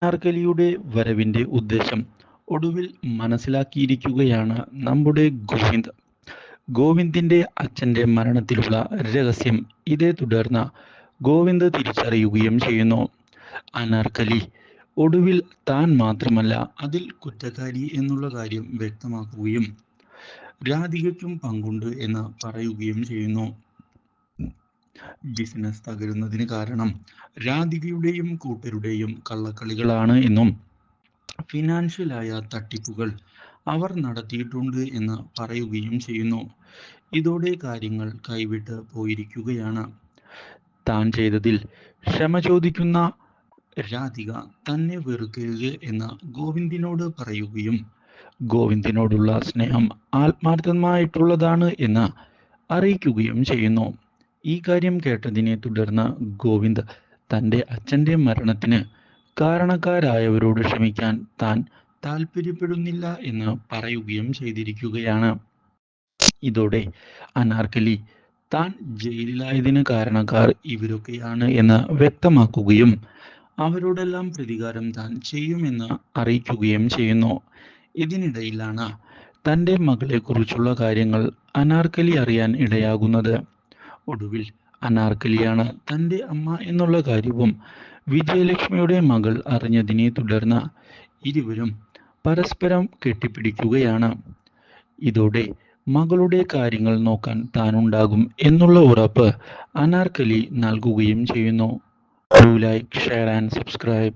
അനാർക്കലിയുടെ വരവിന്റെ ഉദ്ദേശം ഒടുവിൽ മനസ്സിലാക്കിയിരിക്കുകയാണ് നമ്മുടെ ഗോവിന്ദ്. ഗോവിന്ദിന്റെ അച്ഛന്റെ മരണത്തിലുള്ള രഹസ്യം ഇതേ തുടർന്ന് ഗോവിന്ദ് തിരിച്ചറിയുകയും ചെയ്യുന്നു. അനാർക്കലി ഒടുവിൽ താൻ മാത്രമല്ല അതിൽ കുറ്റക്കാരി എന്നുള്ള കാര്യം വ്യക്തമാക്കുകയും രാധികയ്ക്കും പങ്കുണ്ട് എന്ന് പറയുകയും ചെയ്യുന്നു. ബിസിനസ് തകരുന്നതിന് കാരണം രാധികയുടെയും കൂട്ടരുടെയും കള്ളക്കളികളാണ് എന്നും ഫിനാൻഷ്യലായ തട്ടിപ്പുകൾ അവർ നടത്തിയിട്ടുണ്ട് എന്ന് പറയുകയും ചെയ്യുന്നു. ഇതോടെ കാര്യങ്ങൾ കൈവിട്ട് പോയിരിക്കുകയാണ്. താൻ ചെയ്തതിൽ ക്ഷമ ചോദിക്കുന്ന രാധിക തന്നെ വെറുക്കരുത് എന്ന് ഗോവിന്ദിനോട് പറയുകയും ഗോവിന്ദിനോടുള്ള സ്നേഹം ആത്മാർത്ഥമായിട്ടുള്ളതാണ് എന്ന് അറിയിക്കുകയും ചെയ്യുന്നു. ഈ കാര്യം കേട്ടതിനെ തുടർന്ന് ഗോവിന്ദ് തൻ്റെ അച്ഛൻ്റെ മരണത്തിന് കാരണക്കാരായവരോട് ക്ഷമിക്കാൻ താൻ താല്പര്യപ്പെടുന്നില്ല എന്ന് പറയുകയും ചെയ്തിരിക്കുകയാണ്. ഇതോടെ അനാർക്കലി താൻ ജയിലിലായതിന് കാരണക്കാർ ഇവരൊക്കെയാണ് എന്ന് വ്യക്തമാക്കുകയും അവരോടെല്ലാം പ്രതികാരം താൻ ചെയ്യുമെന്ന് അറിയിക്കുകയും ചെയ്യുന്നു. ഇതിനിടയിലാണ് തൻ്റെ മകളെക്കുറിച്ചുള്ള കാര്യങ്ങൾ അനാർക്കലി അറിയാൻ ഇടയാകുന്നത്. ഒടുവിൽ അനാർക്കലിയാണ് തൻ്റെ അമ്മ എന്നുള്ള കാര്യവും വിജയലക്ഷ്മിയുടെ മകൾ അറിഞ്ഞതിനെ തുടർന്ന് ഇരുവരും പരസ്പരം കെട്ടിപ്പിടിക്കുകയാണ്. ഇതോടെ മകളുടെ കാര്യങ്ങൾ നോക്കാൻ താനുണ്ടാകും എന്നുള്ള ഉറപ്പ് അനാർക്കലി നൽകുകയും ചെയ്യുന്നു. Do like, share and subscribe.